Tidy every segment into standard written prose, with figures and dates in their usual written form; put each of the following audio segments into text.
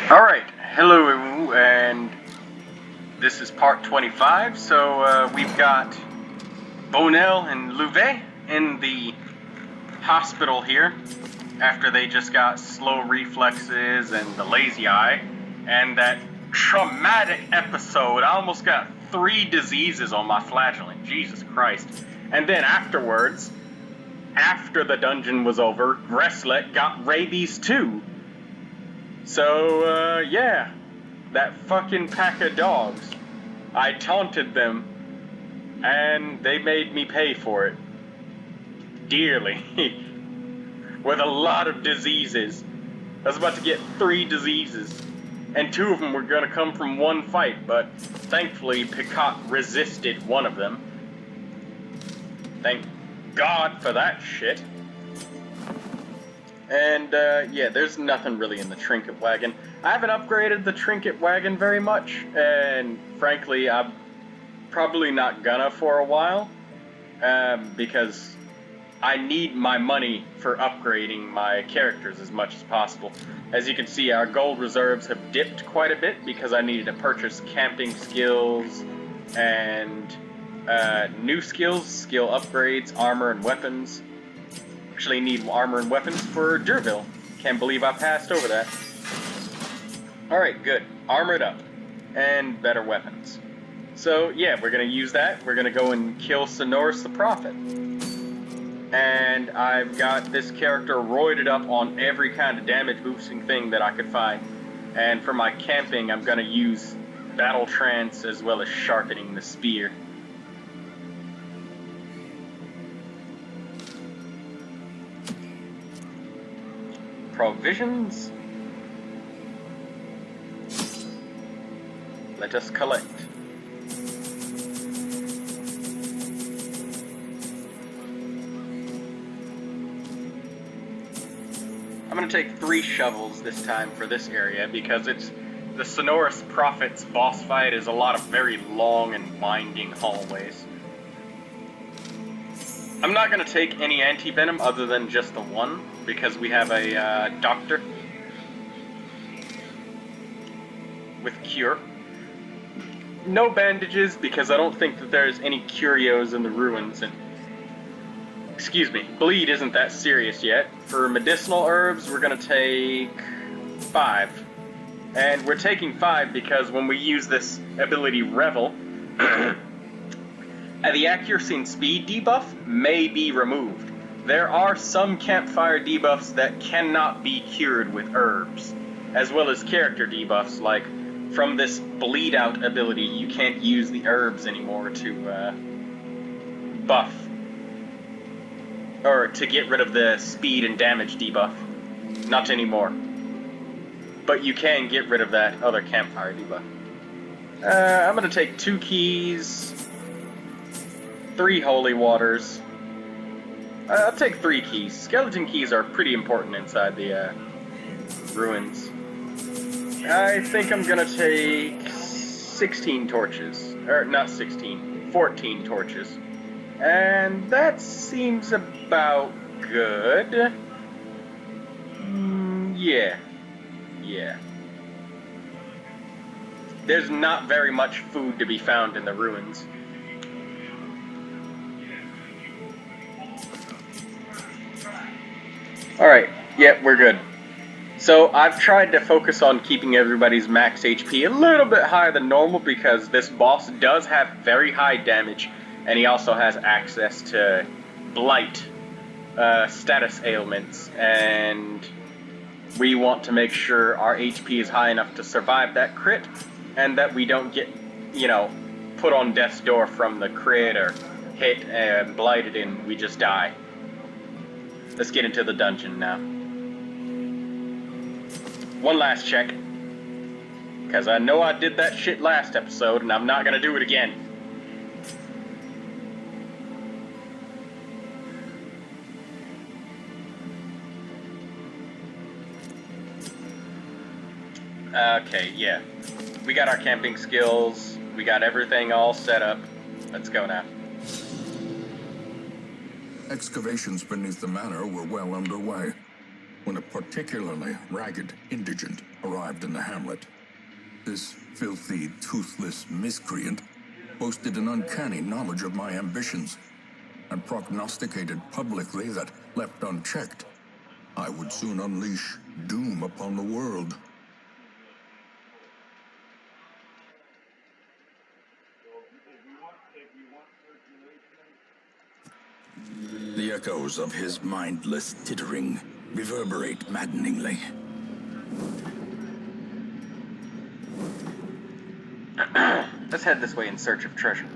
Alright, hello, and this is part 25, so we've got Bonell and Louvet in the hospital here, after they just got slow reflexes and the lazy eye, and that traumatic episode. I almost got 3 diseases on my flagellant, Jesus Christ. And then afterwards, after the dungeon was over, Greslet got rabies too. So, yeah, that fucking pack of dogs. I taunted them, and they made me pay for it. Dearly. With a lot of diseases. I was about to get 3 diseases, and 2 of them were gonna come from one fight, but thankfully Picot resisted one of them. Thank God for that shit. And, yeah, there's nothing really in the trinket wagon. I haven't upgraded the trinket wagon very much, and frankly, I'm probably not gonna for a while, because I need my money for upgrading my characters as much as possible. As you can see, our gold reserves have dipped quite a bit because I needed to purchase camping skills and, new skills, skill upgrades, armor and weapons. Actually need armor and weapons for Durville. Can't believe I passed over that. Alright, good. Armored up. And better weapons. So, yeah, we're gonna use that. We're gonna go and kill Sonorous the Prophet. And I've got this character roided up on every kind of damage boosting thing that I could find. And for my camping, I'm gonna use Battle Trance as well as Sharpening the Spear. Provisions. Let us collect. I'm gonna take 3 shovels this time for this area because it's the Sonorous Prophet's boss fight is a lot of very long and winding hallways. I'm not gonna take any anti-venom other than just the one, because we have a doctor with cure. No bandages because I don't think that there's any curios in the ruins, and excuse me, bleed isn't that serious yet. For medicinal herbs, we're gonna take 5. And we're taking 5 because when we use this ability Revel, the accuracy and speed debuff may be removed. There are some campfire debuffs that cannot be cured with herbs, as well as character debuffs, like from this bleed out ability, you can't use the herbs anymore to buff, or to get rid of the speed and damage debuff. Not anymore. But you can get rid of that other campfire debuff. I'm gonna take 2 keys, 3 holy waters. I'll take 3 keys. Skeleton keys are pretty important inside the ruins. I think I'm gonna take 16 torches. Or not 16, 14 torches. And that seems about good. Yeah. There's not very much food to be found in the ruins. Alright, yeah, we're good. So, I've tried to focus on keeping everybody's max HP a little bit higher than normal because this boss does have very high damage, and he also has access to blight status ailments, and we want to make sure our HP is high enough to survive that crit, and that we don't get, put on death's door from the crit or hit and blighted and we just die. Let's get into the dungeon now. One last check, because I know I did that shit last episode, and I'm not gonna do it again. Okay, yeah. We got our camping skills, we got everything all set up. Let's go now. Excavations beneath the manor were well underway. when a particularly ragged indigent arrived in the hamlet. This filthy, toothless miscreant boasted an uncanny knowledge of my ambitions and prognosticated publicly that, left unchecked, I would soon unleash doom upon the world. The echoes of his mindless tittering reverberate maddeningly. Let's head this way in search of treasure.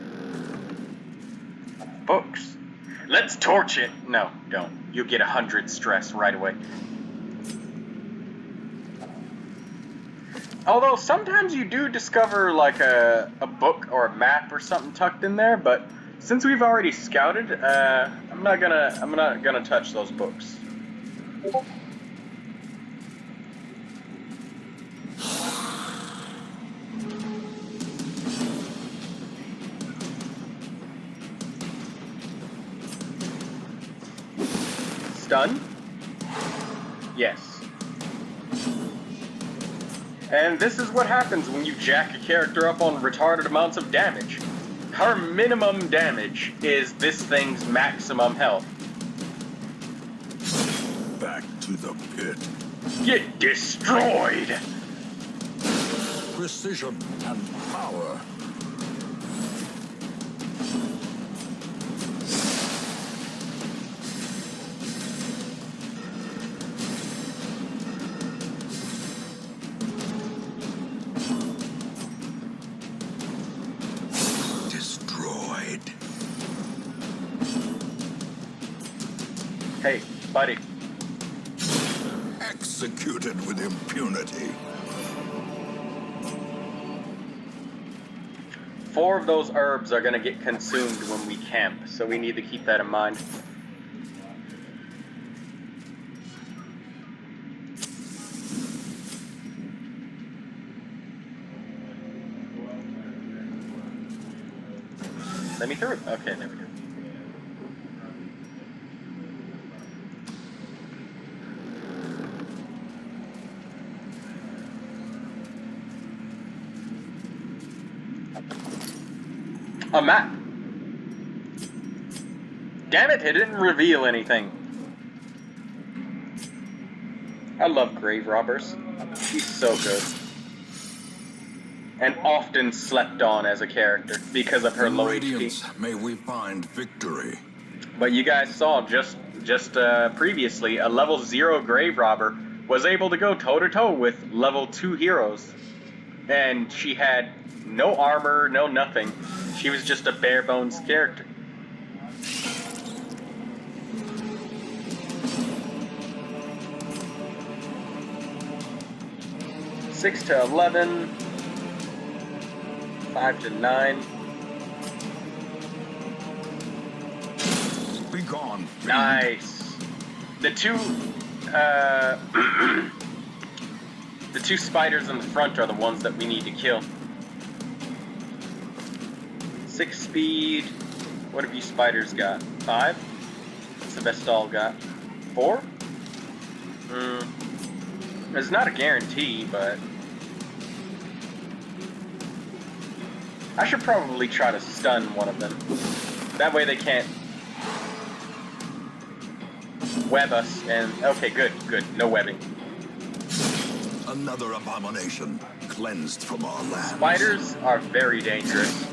Books. Let's torch it! No, don't. You'll get 100 stress right away. Although sometimes you do discover like a book or a map or something tucked in there, but since we've already scouted, I'm not gonna touch those books. Stun? Yes. And this is what happens when you jack a character up on retarded amounts of damage. Her minimum damage is this thing's maximum health. Back to the pit. Get destroyed! Precision and power. Hey, buddy. Executed with impunity. 4 of those herbs are gonna get consumed when we camp, so we need to keep that in mind. Let me through. Okay, there we go. A map. Damn it, it didn't reveal anything. I love grave robbers. She's so good. And often slept on as a character because of her low HP. May we find victory. But you guys saw just previously, a level 0 grave robber was able to go toe-to-toe with level 2 heroes. And she had no armor, no nothing. She was just a bare bones character. Six to 11, 5 to 9. Be gone. Nice. The two the 2 spiders in the front are the ones that we need to kill. 6 speed. What have you spiders got? 5? What's the best all got? 4? It's not a guarantee, but I should probably try to stun one of them. That way they can't web us, and okay, good, no webbing. Another abomination cleansed from our land. Spiders are very dangerous.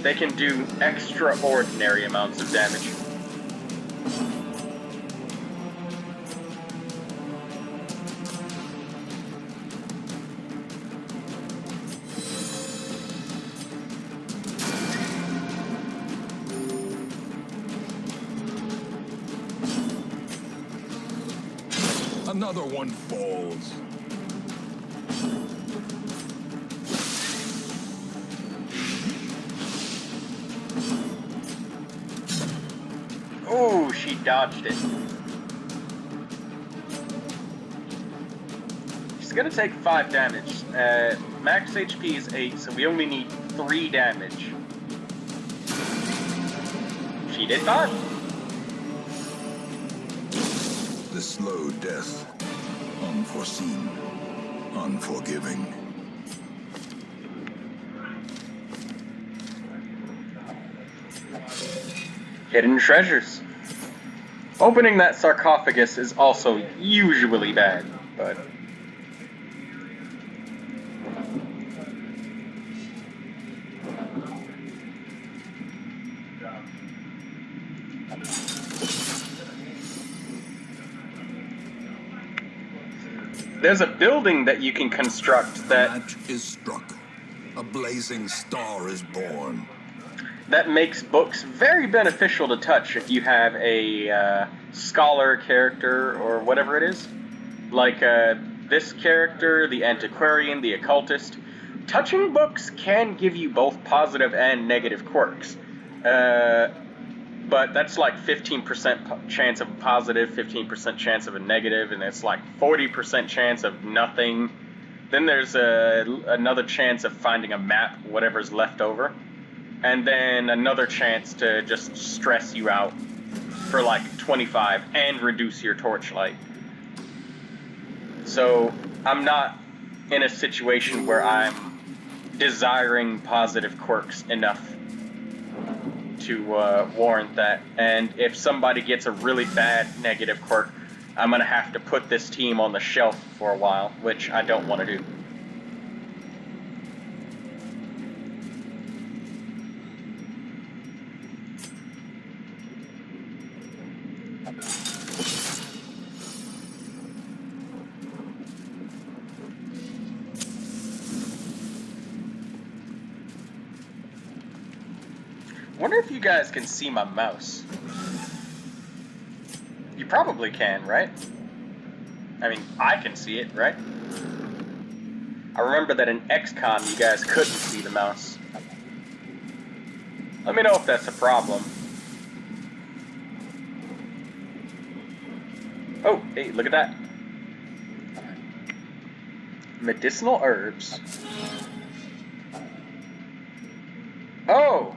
They can do extraordinary amounts of damage. Another one falls. Oh, she dodged it. She's gonna take 5 damage. Max HP is 8, so we only need 3 damage. She did 5. the slow death. Unforeseen. Unforgiving. Hidden treasures. Opening that sarcophagus is also usually bad, but... There's a building that you can construct that... A match is struck. A blazing star is born. That makes books very beneficial to touch if you have a scholar character or whatever it is. Like this character, the antiquarian, the occultist. Touching books can give you both positive and negative quirks. But that's like 15% chance of a positive, 15% chance of a negative, and it's like 40% chance of nothing. Then there's another chance of finding a map, whatever's left over. And then another chance to just stress you out for like 25 and reduce your torchlight. So I'm not in a situation where I'm desiring positive quirks enough to warrant that. And if somebody gets a really bad negative quirk, I'm going to have to put this team on the shelf for a while, which I don't want to do. Wonder if you guys can see my mouse. You probably can, right? I mean, I can see it, right? I remember that in XCOM you guys couldn't see the mouse. Let me know if that's a problem. Oh, hey, look at that. Medicinal herbs. Oh!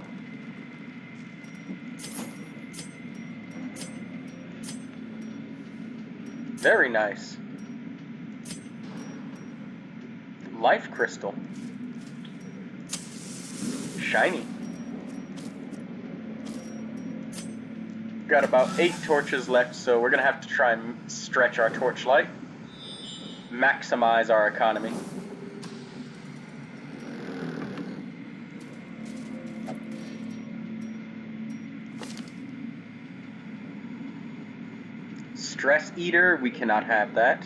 Very nice. Life crystal. Shiny. Got about 8 torches left, so we're gonna have to try and stretch our torchlight. Maximize our economy. Stress eater, we cannot have that.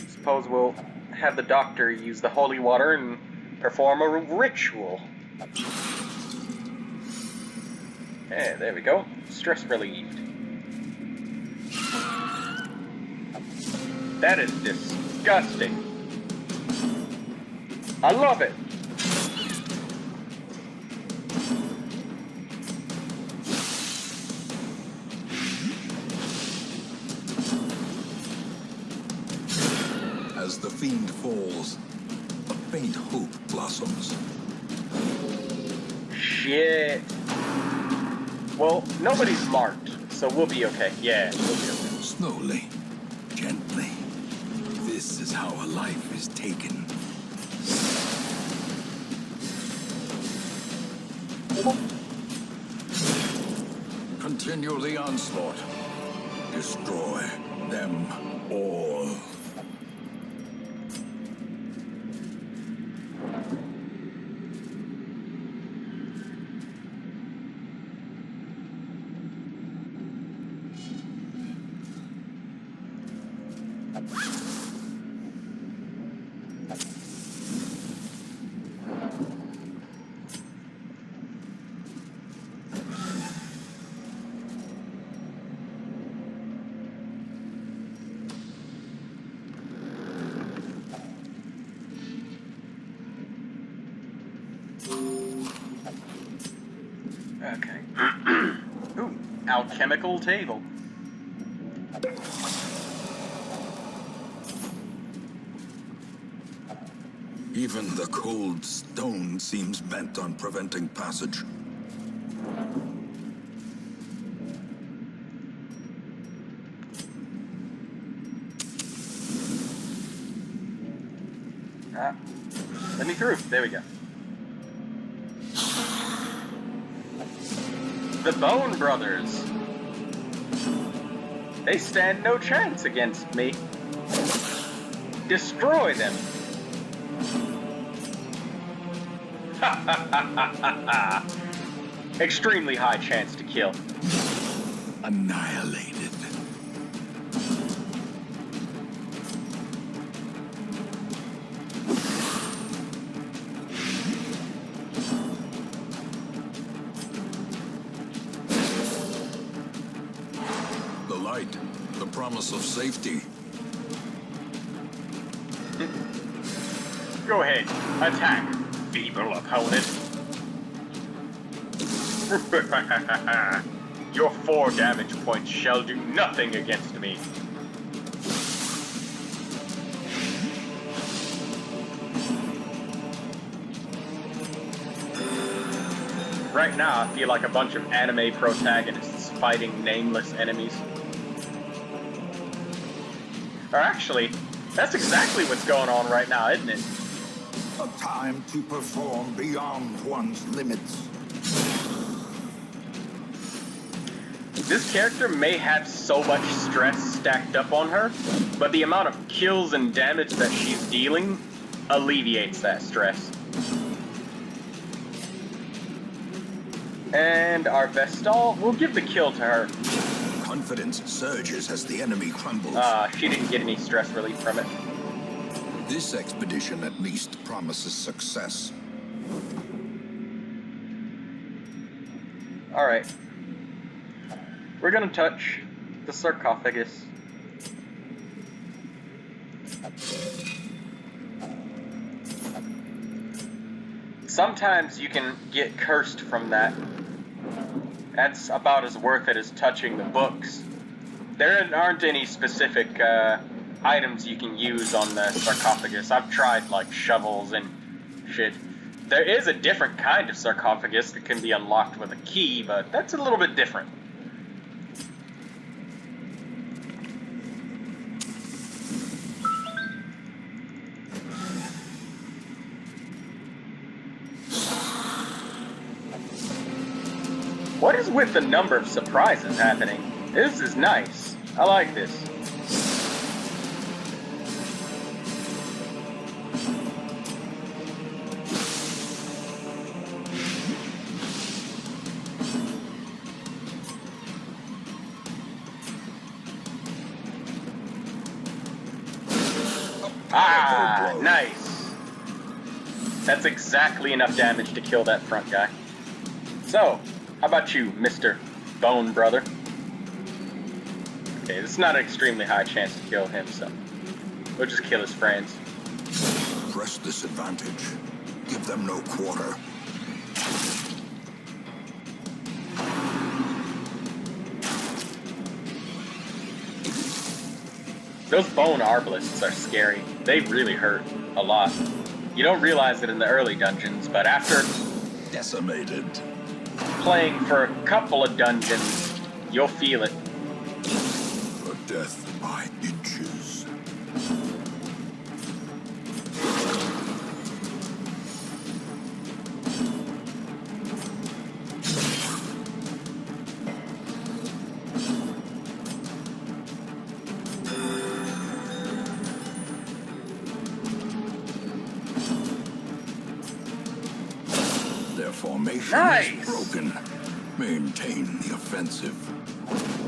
Suppose we'll have the doctor use the holy water and perform a ritual. Yeah, there we go. Stress relieved. That is disgusting. I love it. As the fiend falls, a faint hope blossoms. Shit. Well, nobody's marked, so we'll be okay. Yeah, we'll be okay. Slowly, gently. This is how a life is taken. Continue the onslaught. Destroy them all. Okay. Ooh, alchemical table. Even the cold stone seems bent on preventing passage. Let me through. There we go. The Bone Brothers. They stand no chance against me. Destroy them. Ha ha ha ha ha ha. Extremely high chance to kill. Annihilated. The light, the promise of safety. Go ahead. Attack, feeble opponent. Your 4 damage points shall do nothing against me. Right now, I feel like a bunch of anime protagonists fighting nameless enemies. Or actually, that's exactly what's going on right now, isn't it? A time to perform beyond one's limits. This character may have so much stress stacked up on her, but the amount of kills and damage that she's dealing alleviates that stress. And our Vestal, we'll give the kill to her. Confidence surges as the enemy crumbles. She didn't get any stress relief from it. This expedition at least promises success. Alright. We're gonna touch the sarcophagus. Sometimes you can get cursed from that. That's about as worth it as touching the books. There aren't any specific items you can use on the sarcophagus. I've tried like shovels and shit. There is a different kind of sarcophagus that can be unlocked with a key, but that's a little bit different. What is with the number of surprises happening? This is nice. I like this. Ah, nice. That's exactly enough damage to kill that front guy. So, how about you, Mr. Bone Brother? Okay, this is not an extremely high chance to kill him, so we'll just kill his friends. Press this advantage. Give them no quarter. Those bone arbalists are scary. They really hurt a lot. You don't realize it in the early dungeons, but after Decimated. playing for a couple of dungeons, you'll feel it. A death by inches. Their formation Nice. is broken. Maintain the offensive.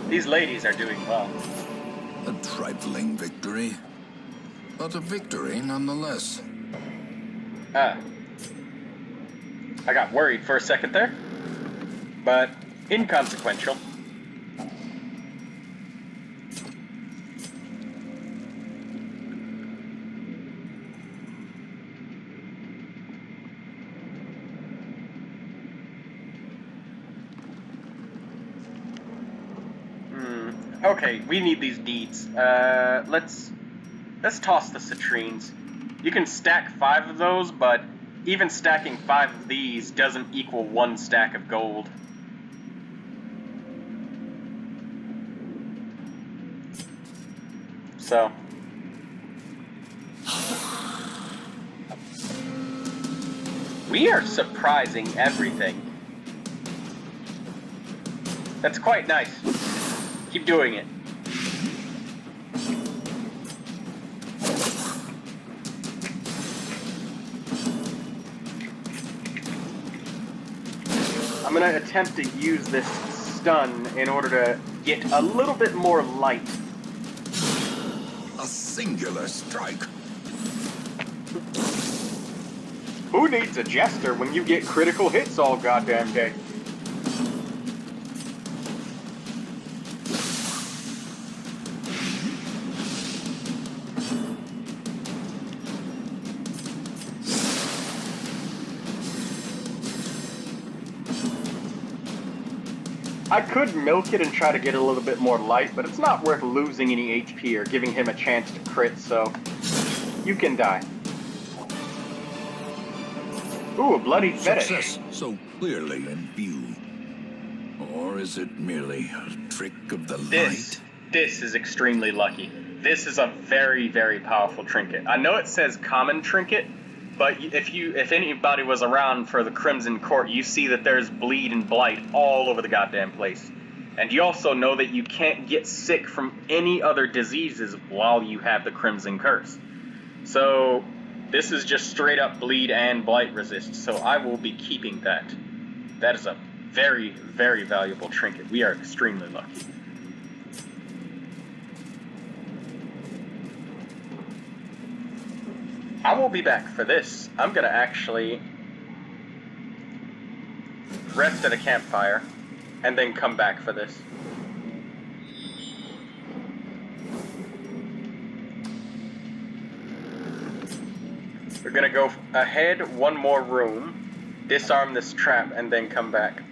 These ladies are doing well. A trifling victory, but a victory nonetheless. I got worried for a second there, but inconsequential. Okay, we need these deeds. Let's toss the citrines. You can stack 5 of those, but even stacking 5 of these doesn't equal 1 stack of gold. So... we are surprising everything. That's quite nice. Keep doing it. I'm gonna attempt to use this stun in order to get a little bit more light. A singular strike. Who needs a jester when you get critical hits all goddamn day? I could milk it and try to get a little bit more light, but it's not worth losing any HP or giving him a chance to crit, so you can die. Ooh, a bloody fetish. Success so clearly in view. Or is it merely a trick of the light? This is extremely lucky. This is a very, very powerful trinket. I know it says common trinket, but if anybody was around for the Crimson Court, you see that there's bleed and blight all over the goddamn place. And you also know that you can't get sick from any other diseases while you have the Crimson Curse. So this is just straight up bleed and blight resist, so I will be keeping that. That is a very, very valuable trinket. We are extremely lucky. I will be back for this. I'm gonna actually rest at a campfire and then come back for this. We're gonna go ahead one more room, disarm this trap, and then come back.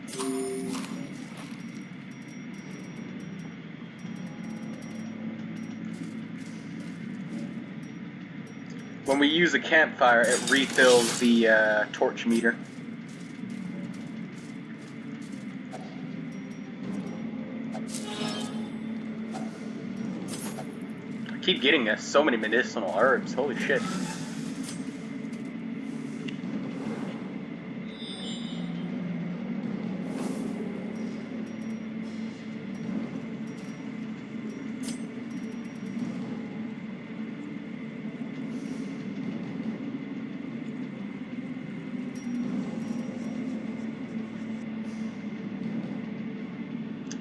When we use a campfire, it refills the torch meter. I keep getting so many medicinal herbs, holy shit.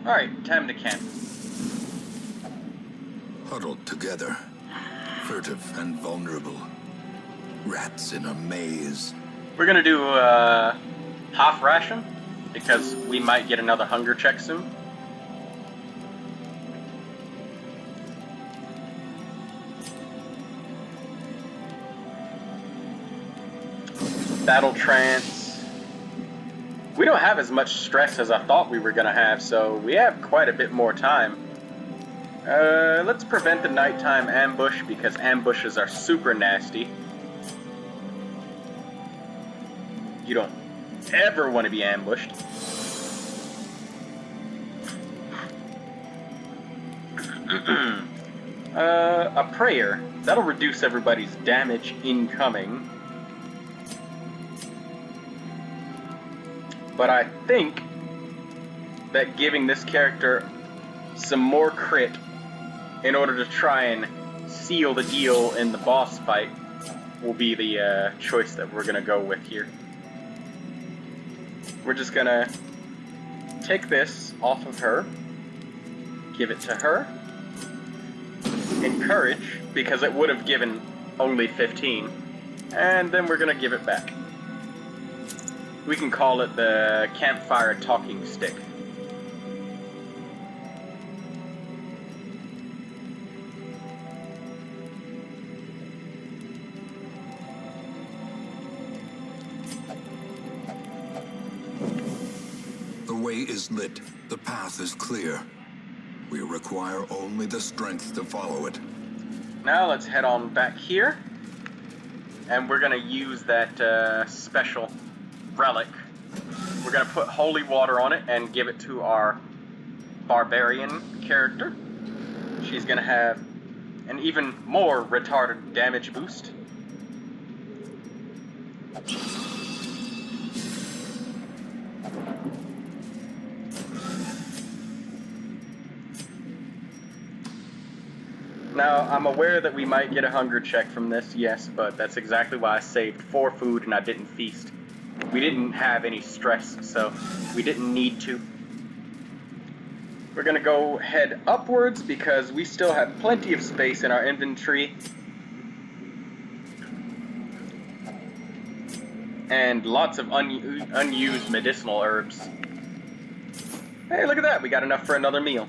Alright, time to camp. Huddled together, furtive and vulnerable. Rats in a maze. We're gonna do half ration, because we might get another hunger check soon. Battle trance. We don't have as much stress as I thought we were gonna have, so we have quite a bit more time. Let's prevent the nighttime ambush, because ambushes are super nasty. You don't ever want to be ambushed. A prayer. That'll reduce everybody's damage incoming. But I think that giving this character some more crit in order to try and seal the deal in the boss fight will be the choice that we're going to go with here. We're just going to take this off of her, give it to her, encourage, because it would have given only 15, and then we're going to give it back. We can call it the campfire talking stick. The way is lit. The path is clear. We require only the strength to follow it. Now let's head on back here. and we're gonna use that special relic. We're gonna put holy water on it and give it to our barbarian character. She's gonna have an even more retarded damage boost. Now, I'm aware that we might get a hunger check from this, yes, but that's exactly why I saved 4 food and I didn't feast. We didn't have any stress, so we didn't need to. We're gonna go head upwards because we still have plenty of space in our inventory. And lots of unused medicinal herbs. Hey, look at that, we got enough for another meal.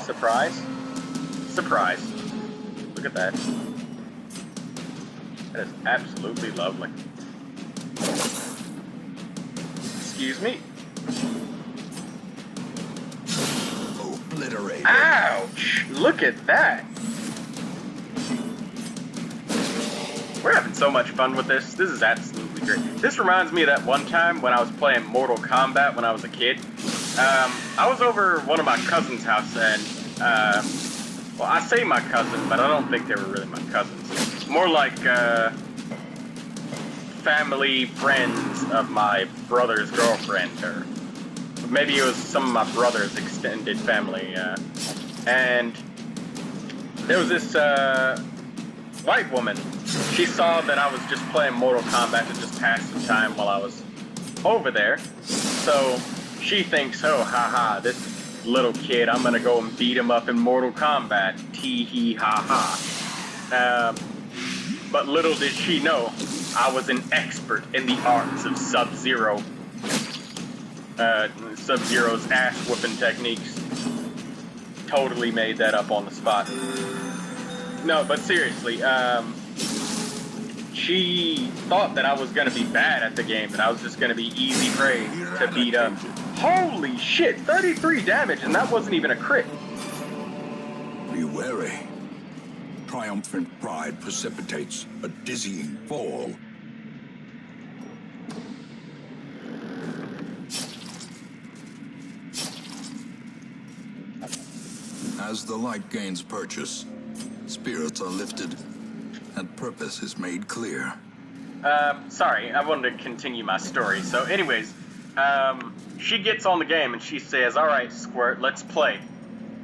Surprise. Surprise. Look at that. That is absolutely lovely. Excuse me. Obliterate. Ouch! Look at that. We're having so much fun with this. This is absolutely great. This reminds me of that one time when I was playing Mortal Kombat when I was a kid. I was over one of my cousin's house and, well, I say my cousin, but I don't think they were really my cousins. More like, family friends of my brother's girlfriend, or maybe it was some of my brother's extended family, and there was this, white woman. She saw that I was just playing Mortal Kombat to just pass some time while I was over there, so she thinks, oh, haha, this little kid, I'm gonna go and beat him up in Mortal Kombat, tee-hee-ha-ha. But little did she know, I was an expert in the arts of Sub-Zero. Sub-Zero's ass-whooping techniques. Totally made that up on the spot. No, but seriously, she thought that I was gonna be bad at the game, and I was just gonna be easy prey to beat up. Holy shit, 33 damage, and that wasn't even a crit. Be wary. Triumphant pride precipitates a dizzying fall. As the light gains purchase, spirits are lifted, and purpose is made clear. Sorry, I wanted to continue my story. So anyways, she gets on the game and she says, all right, Squirt, let's play.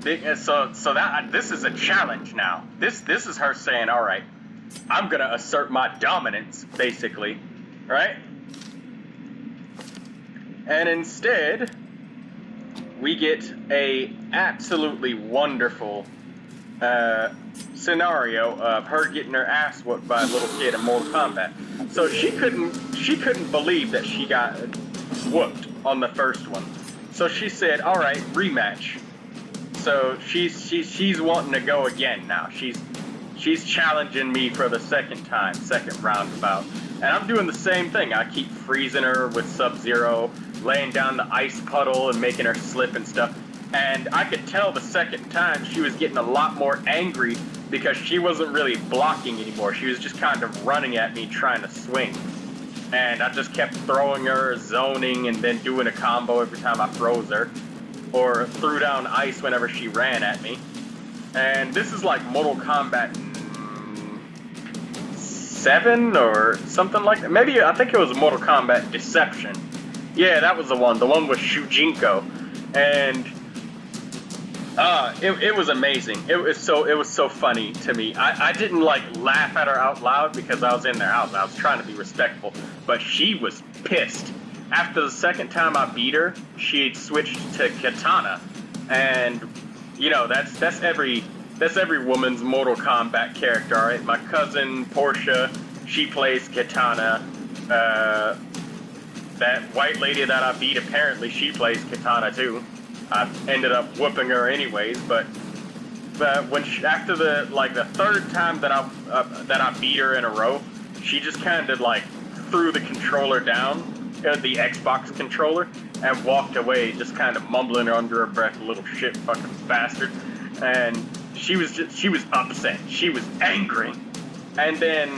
So this is a challenge now. This is her saying, all right, I'm gonna assert my dominance, basically, right? And instead, we get a absolutely wonderful scenario of her getting her ass whooped by a little kid in Mortal Kombat. So she couldn't believe that she got whooped on the first one. So she said, all right, rematch. So she's wanting to go again now. She's challenging me for the second roundabout. And I'm doing the same thing. I keep freezing her with Sub-Zero, laying down the ice puddle and making her slip and stuff. And I could tell the second time she was getting a lot more angry because she wasn't really blocking anymore. She was just kind of running at me trying to swing. And I just kept throwing her, zoning, and then doing a combo every time I froze her. Or threw down ice whenever she ran at me. And this is like Mortal Kombat 7 or something like that. Maybe, I think it was Mortal Kombat Deception. Yeah, that was the one with Shujinko. And it was amazing. It was so funny to me. I didn't like laugh at her out loud because I was in their house. I was trying to be respectful, but she was pissed. After the second time I beat her, she had switched to Katana, and you know that's every woman's Mortal Kombat character. All right, my cousin Portia, she plays Katana. That white lady that I beat, apparently she plays Katana too. I ended up whooping her anyways, but when after the third time that I beat her in a row, she just kind of like threw the controller down, the Xbox controller, and walked away, just kind of mumbling under her breath, little shit fucking bastard. And she was upset. She was angry. And then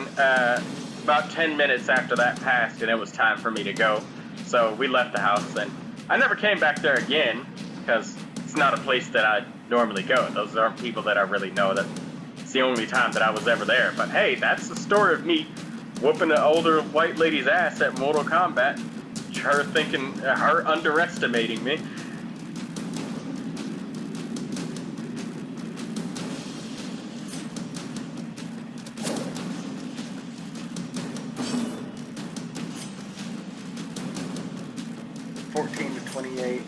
about 10 minutes after that passed, and it was time for me to go. So we left the house, and I never came back there again because it's not a place that I normally go. Those aren't people that I really know. It's the only time that I was ever there. But hey, that's the story of me whooping an older white lady's ass at Mortal Kombat. Her underestimating me. $14 to $28,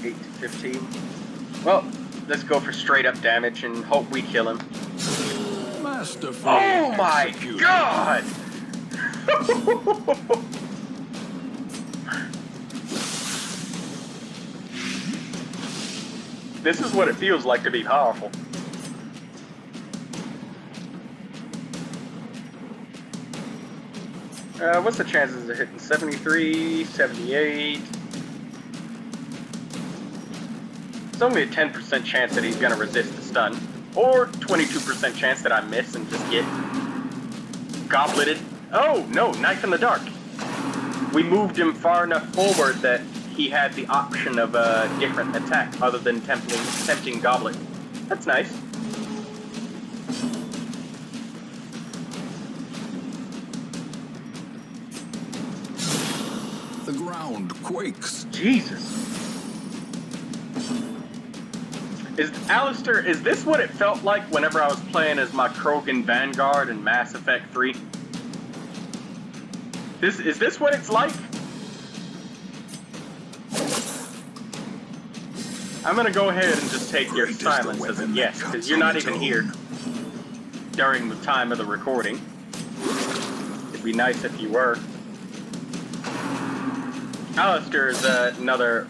$8 to $15. Well, let's go for straight up damage and hope we kill him. Masterful. Oh my god! This is what it feels like to be powerful. What's the chances of hitting? 73, 78. It's only a 10% chance that he's going to resist the stun. Or 22% chance that I miss and just get gobleted. Oh, no, knife in the dark. We moved him far enough forward that he had the option of a different attack other than tempting goblet. That's nice. The ground quakes. Jesus. Alistair, is this what it felt like whenever I was playing as my Krogan Vanguard in Mass Effect 3? Is this what it's like? I'm gonna go ahead and just take your silence as a yes, because you're not even here during the time of the recording. It'd be nice if you were. Alistair is another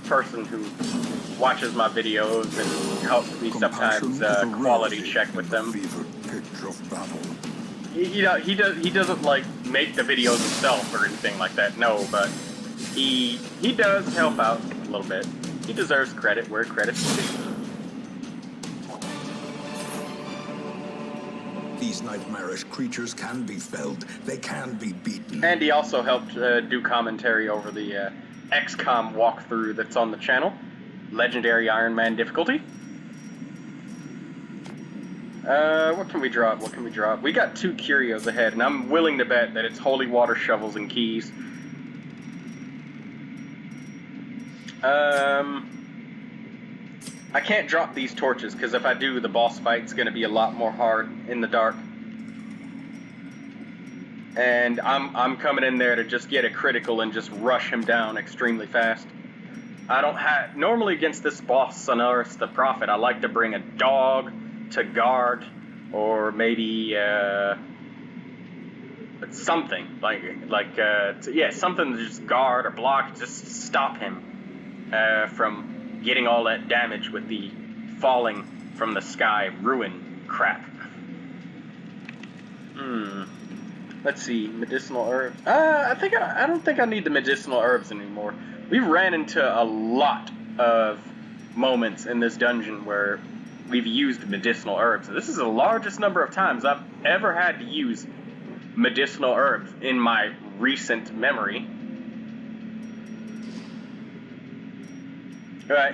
person who watches my videos and helps me sometimes quality check with them. You know, he doesn't like make the videos himself or anything like that. No, but he does help out a little bit. He deserves credit where credit's due. These nightmarish creatures can be felled. They can be beaten. And he also helped do commentary over the XCOM walkthrough that's on the channel. Legendary Iron Man difficulty. What can we drop? What can we drop? We got 2 curios ahead, and I'm willing to bet that it's holy water shovels and keys. I can't drop these torches, because if I do, the boss fight's going to be a lot more hard in the dark. And I'm coming in there to just get a critical and just rush him down extremely fast. I don't have... Normally against this boss, Sonorous the Prophet, I like to bring a dog to guard, or maybe something something to just guard or block, just stop him from getting all that damage with the falling from the sky ruin crap. Let's see, medicinal herbs. I don't think I need the medicinal herbs anymore. We ran into a lot of moments in this dungeon where we've used medicinal herbs. This is the largest number of times I've ever had to use medicinal herbs in my recent memory.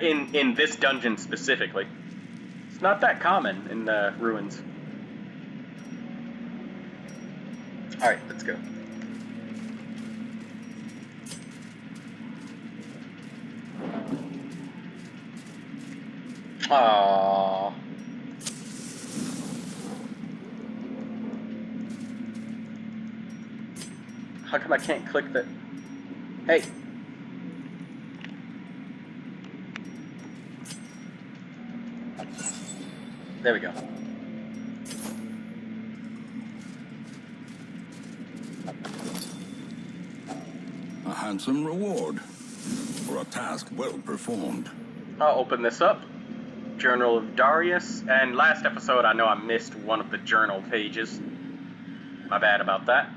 In this dungeon specifically. It's not that common in the ruins. Alright, let's go. Aww. How come I can't click the... Hey! There we go. A handsome reward for a task well performed. I'll open this up. Journal of Darius. And last episode, I know I missed one of the journal pages. My bad about that.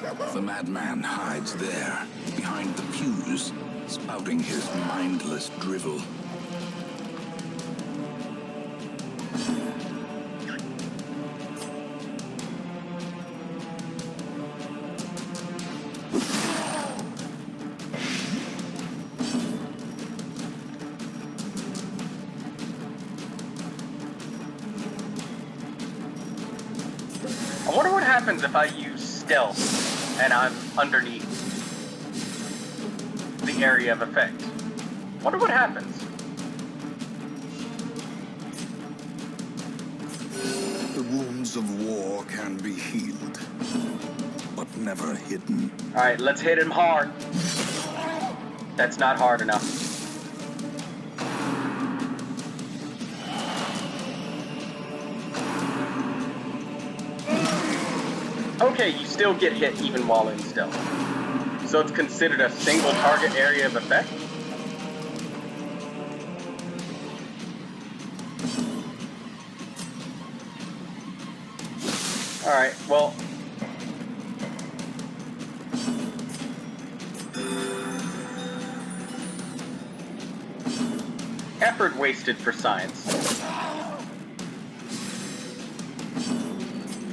The madman hides there, behind the pews, spouting his mindless drivel. I wonder what happens if I use stealth and I'm underneath the area of effect. Wonder what happens. The wounds of war can be healed, but never hidden. Alright, let's hit him hard. That's not hard enough. Okay, you still get hit even while in stealth. So it's considered a single target area of effect? Alright, well... effort wasted for science.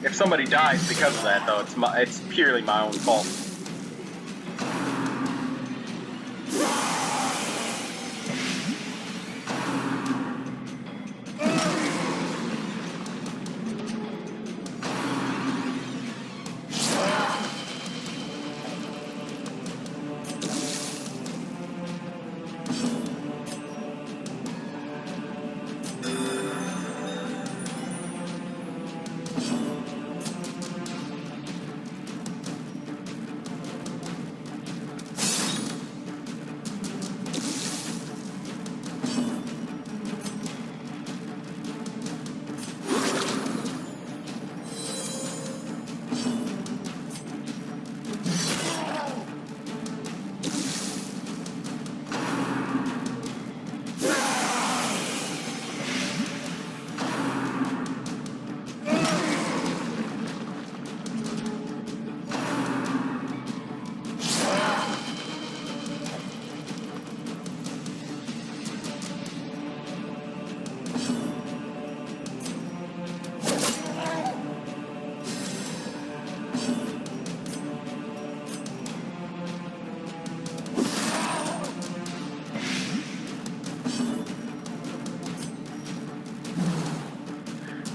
If somebody dies because of that, though, it's purely my own fault.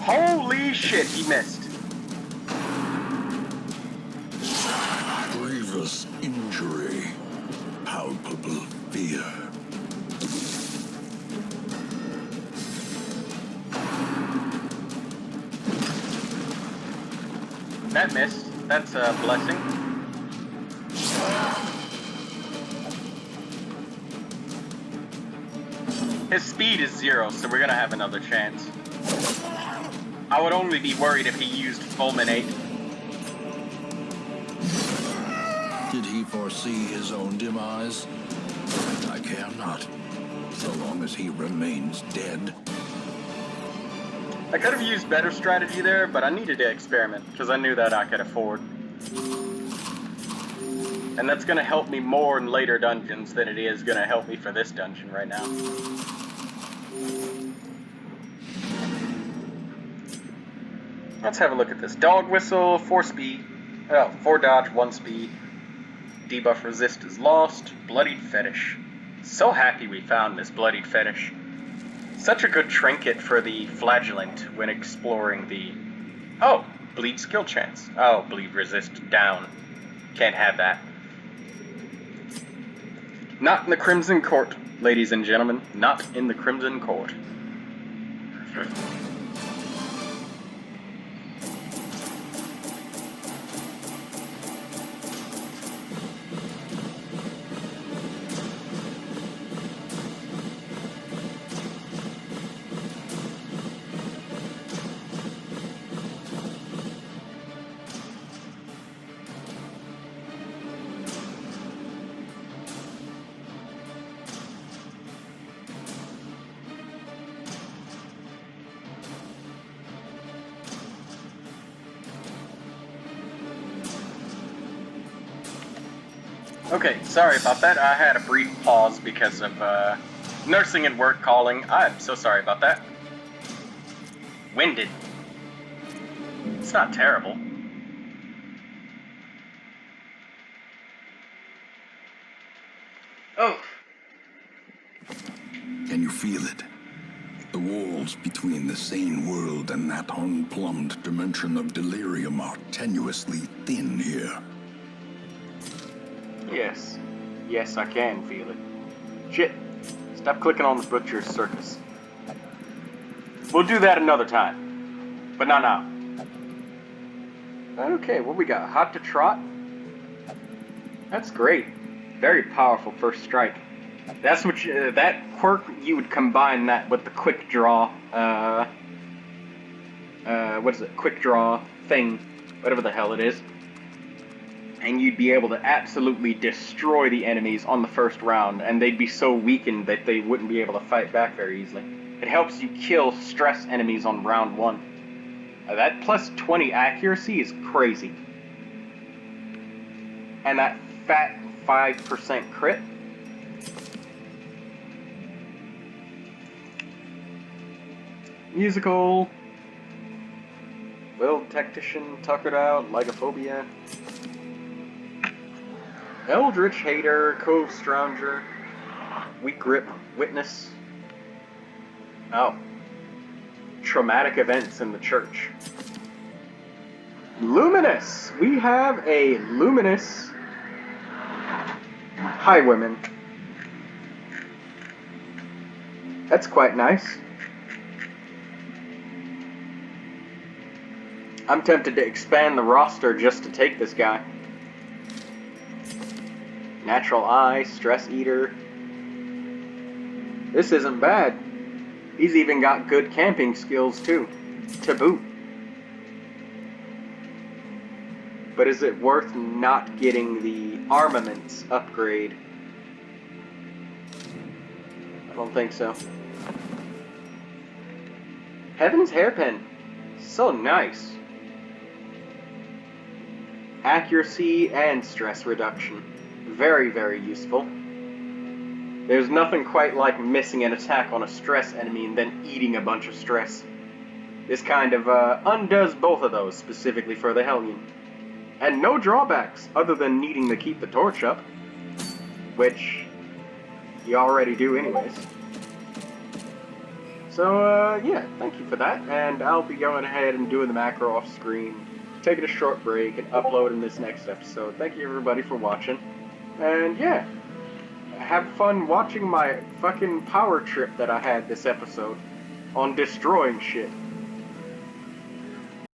Holy shit, he missed. Grievous injury, palpable fear. That missed. That's a blessing. His speed is 0, so we're gonna have another chance. I would only be worried if he used Fulminate. Did he foresee his own demise? I care not, so long as he remains dead. I could have used better strategy there, but I needed to experiment, because I knew that I could afford. And that's going to help me more in later dungeons than it is going to help me for this dungeon right now. Let's have a look at this. Dog Whistle, 4 speed. 4 dodge, 1 speed. Debuff resist is lost. Bloodied Fetish. So happy we found this Bloodied Fetish. Such a good trinket for the Flagellant when exploring the... Oh, bleed skill chance. Oh, bleed resist down. Can't have that. Not in the Crimson Court, ladies and gentlemen. Not in the Crimson Court. Okay, sorry about that. I had a brief pause because of nursing and work calling. I'm so sorry about that. Winded. It's not terrible. Oh. Can you feel it? The walls between the sane world and that unplumbed dimension of delirium are tenuously thin here. Yes. Yes, I can feel it. Shit. Stop clicking on the Butcher's Circus. We'll do that another time. But not now. Okay, what we got? Hot to Trot? That's great. Very powerful first strike. That's what that quirk, you would combine that with the quick draw, what is it? Quick draw thing, whatever the hell it is. And you'd be able to absolutely destroy the enemies on the first round, and they'd be so weakened that they wouldn't be able to fight back very easily. It helps you kill stress enemies on round 1. That plus 20 accuracy is crazy. And that fat 5% crit. Musical. Will Tactician, Tuckered Out, Lygophobia. Eldritch Hater, Cove Strounger, Weak Grip, Witness. Oh. Traumatic Events in the Church. Luminous! We have a Luminous Highwayman. That's quite nice. I'm tempted to expand the roster just to take this guy. Natural Eye, Stress Eater. This isn't bad. He's even got good camping skills too, to boot. But is it worth not getting the armaments upgrade? I don't think so. Heaven's Hairpin. So nice. Accuracy and stress reduction. Very, very useful. There's nothing quite like missing an attack on a stress enemy and then eating a bunch of stress. This kind of undoes both of those, specifically for the Hellion. And no drawbacks, other than needing to keep the torch up. Which you already do anyways. So, yeah, thank you for that. And I'll be going ahead and doing the macro off screen, taking a short break, and uploading this next episode. Thank you everybody for watching. And yeah, have fun watching my fucking power trip that I had this episode on destroying shit.